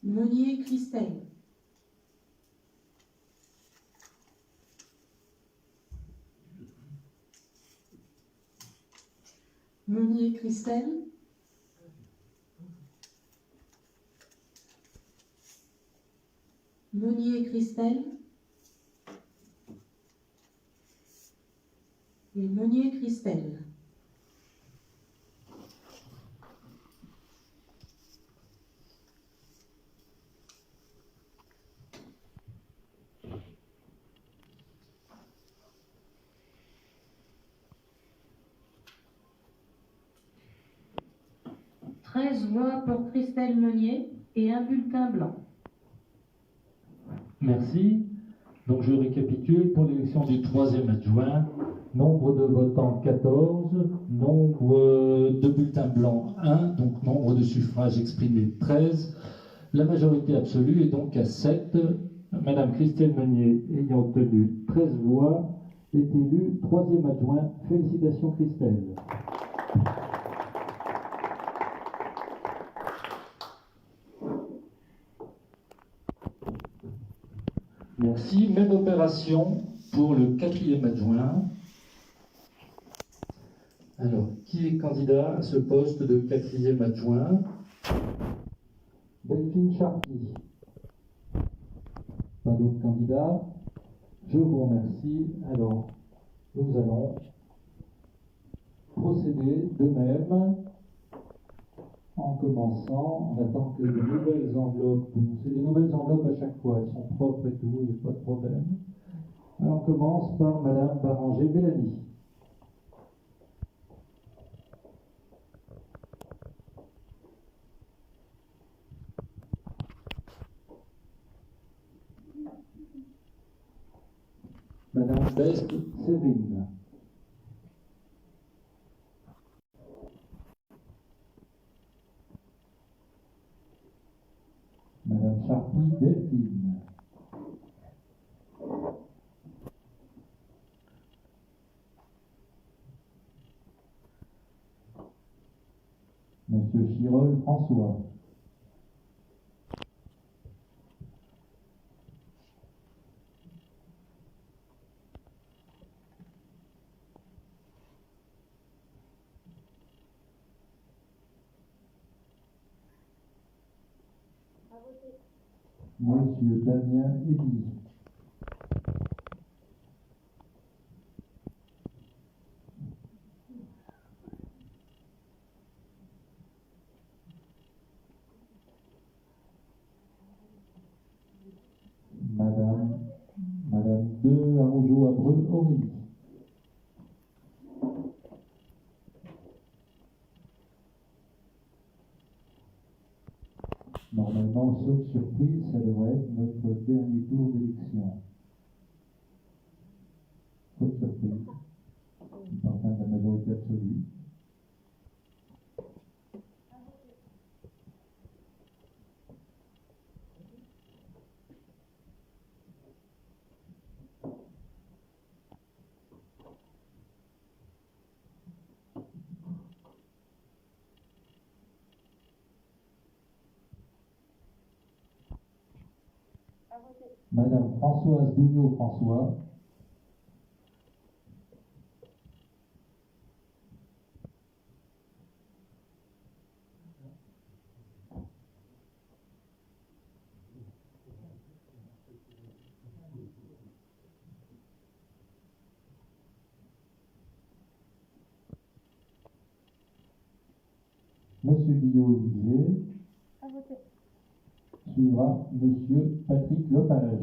Meunier Christelle. Meunier Christelle. Meunier Christelle. Et Meunier Christelle. Voix pour Christelle Meunier et un bulletin blanc. Merci. Donc je récapitule pour l'élection du troisième adjoint. Nombre de votants 14, nombre de bulletins blancs 1, donc nombre de suffrages exprimés 13. La majorité absolue est donc à 7. Madame Christelle Meunier, ayant obtenu 13 voix, est élue troisième adjoint. Félicitations Christelle. Merci. Même opération pour le quatrième adjoint. Alors, qui est candidat à ce poste de quatrième adjoint? Delphine Charpie. Pas d'autres candidats? Je vous remercie. Alors, nous allons procéder de même en commençant. On attend que les nouvelles enveloppes, c'est des nouvelles enveloppes à chaque fois, elles sont propres et tout, il n'y a pas de problème. Alors, on commence par Madame Baranger-Bellamy. Madame Best-Sévine. Madame Charpie Delphine. Monsieur Chirol François. Monsieur Damien Eddy. Madame De Araujo Abreu Aurélie. Normalement, sauf surprise, ça devrait être notre dernier tour d'élection. Sauf surprise. Enfin, de la majorité absolue. Madame Françoise Dougnot-François. Monsieur Guillaume-Olivier. Suivra Monsieur Patrick Lepage.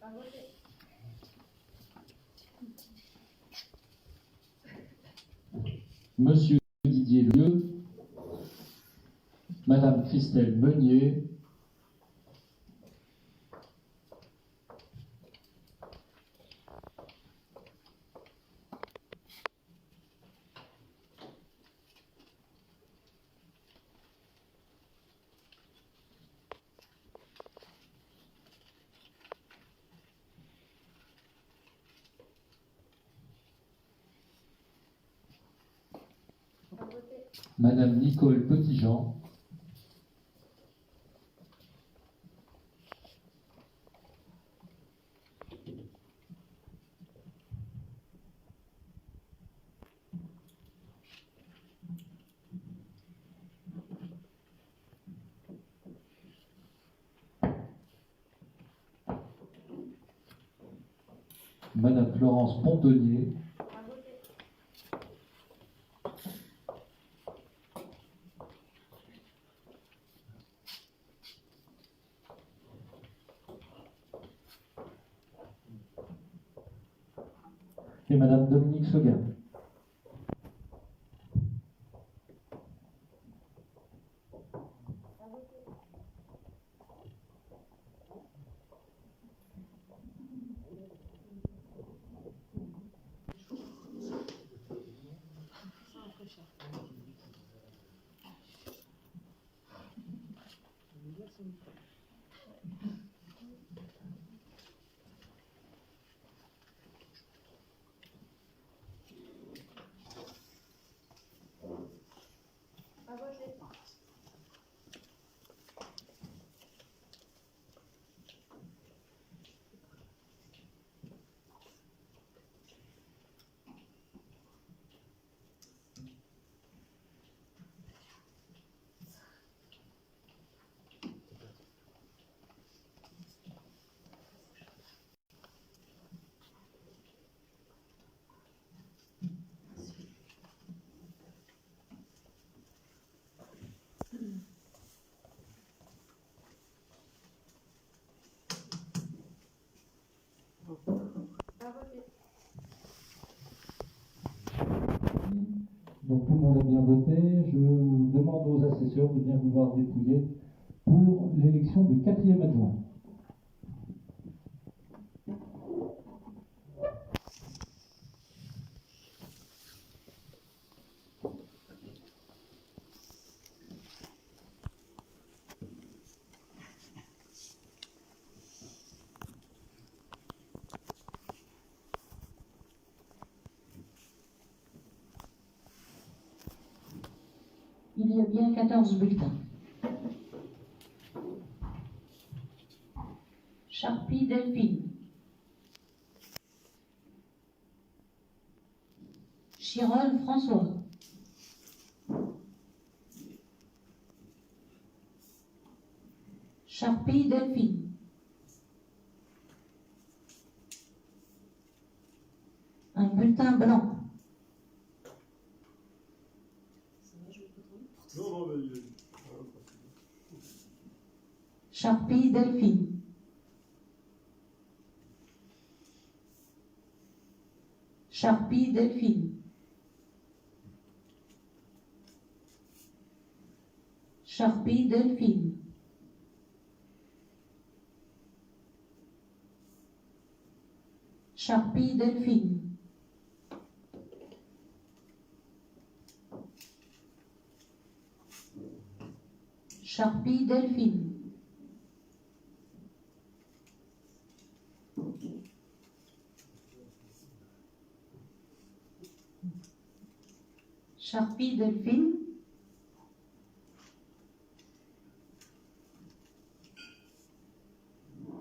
À voter. Monsieur Didier Lieu, Madame Christelle Meunier, À voter. Madame Nicole Petitjean, Madame Florence Pontonnier, À voter. et Madame Dominique Seguin. À voter. À voter. À voter. Donc tout le monde a bien voté. Je demande aux assesseurs de bien vouloir dépouiller pour l'élection du 4e adjoint. Il y a bien 14 bulletins. Charpie Delphine. Chirol François. Charpie Delphine. Un bulletin blanc. Charpie Delphine. Charpie Delphine. Charpie Delphine. Charpie Delphine. Charpie Delphine. Charpie Delphine.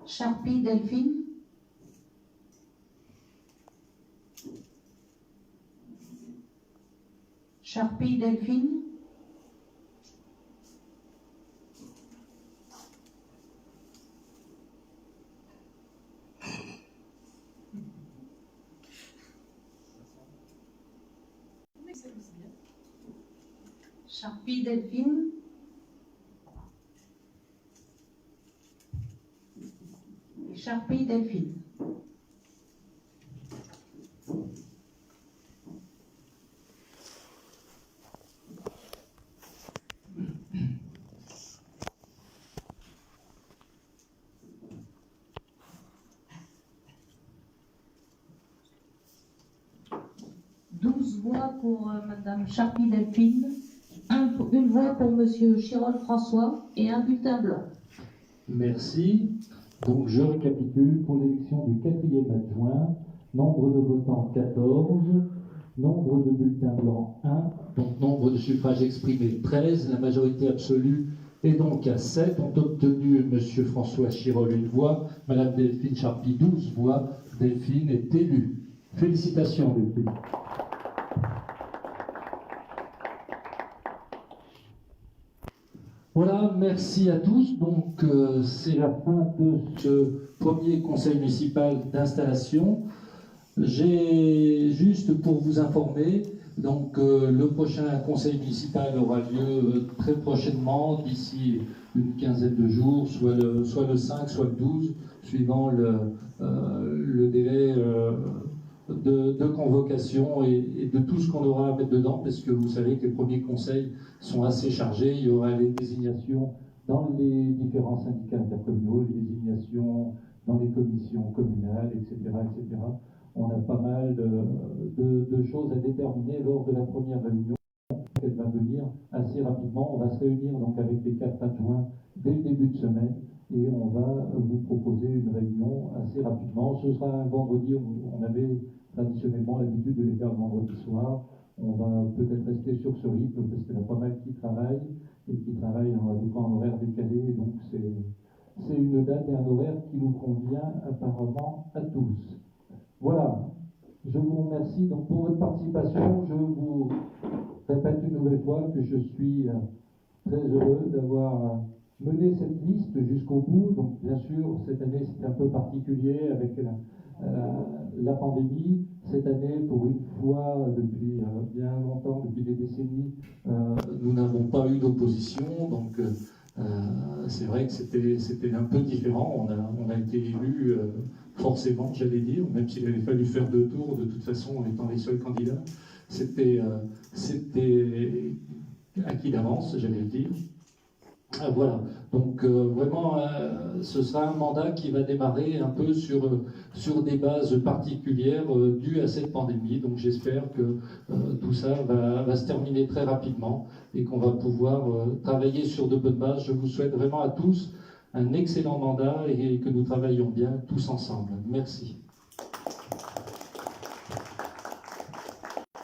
Charpie Delphine. Charpie Delphine. Charpie Delphine. Charpie Delphine. Voix pour Madame Charpie Delphine, une voix pour Monsieur Chirol François et un bulletin blanc. Merci. Donc je récapitule pour l'élection du 4e adjoint. Nombre de votants 14, nombre de bulletins blancs 1, donc nombre de suffrages exprimés 13, la majorité absolue est donc à 7. Ont obtenu Monsieur François Chirol une voix, Madame Delphine Charpie 12 voix. Delphine est élue. Félicitations Delphine. Voilà, merci à tous. Donc, c'est la fin de ce premier conseil municipal d'installation. J'ai juste pour vous informer, donc le prochain conseil municipal aura lieu très prochainement, d'ici une quinzaine de jours, soit le 5, soit le 12, suivant le délai de convocation et de tout ce qu'on aura à mettre dedans, parce que vous savez que les premiers conseils sont assez chargés. Il y aura les désignations dans les différents syndicats intercommunaux, les désignations dans les commissions communales, etc. etc. On a pas mal de choses à déterminer lors de la première réunion. Elle va venir assez rapidement. On va se réunir donc avec les 4 adjoints dès le début de semaine et on va vous proposer une réunion assez rapidement. Ce sera un vendredi. On avait traditionnellement l'habitude de les faire le vendredi soir. On va peut-être rester sur ce rythme parce qu'il y en a pas mal qui travaillent et qui travaillent des fois en horaire décalé. Donc c'est une date et un horaire qui nous convient apparemment à tous. Voilà, je vous remercie donc pour votre participation. Je vous répète une nouvelle fois que je suis très heureux d'avoir mené cette liste jusqu'au bout. Donc bien sûr, cette année c'était un peu particulier avec la pandémie. Cette année, pour une fois, depuis bien longtemps, depuis des décennies, nous n'avons pas eu d'opposition. Donc c'est vrai que c'était un peu différent. On a été élus forcément, j'allais dire, même s'il avait fallu faire 2 tours, de toute façon, en étant les seuls candidats. C'était acquis d'avance, j'allais dire. Voilà, donc vraiment, ce sera un mandat qui va démarrer un peu sur des bases particulières dues à cette pandémie. Donc j'espère que tout ça va se terminer très rapidement et qu'on va pouvoir travailler sur de bonnes bases. Je vous souhaite vraiment à tous un excellent mandat et que nous travaillons bien tous ensemble. Merci.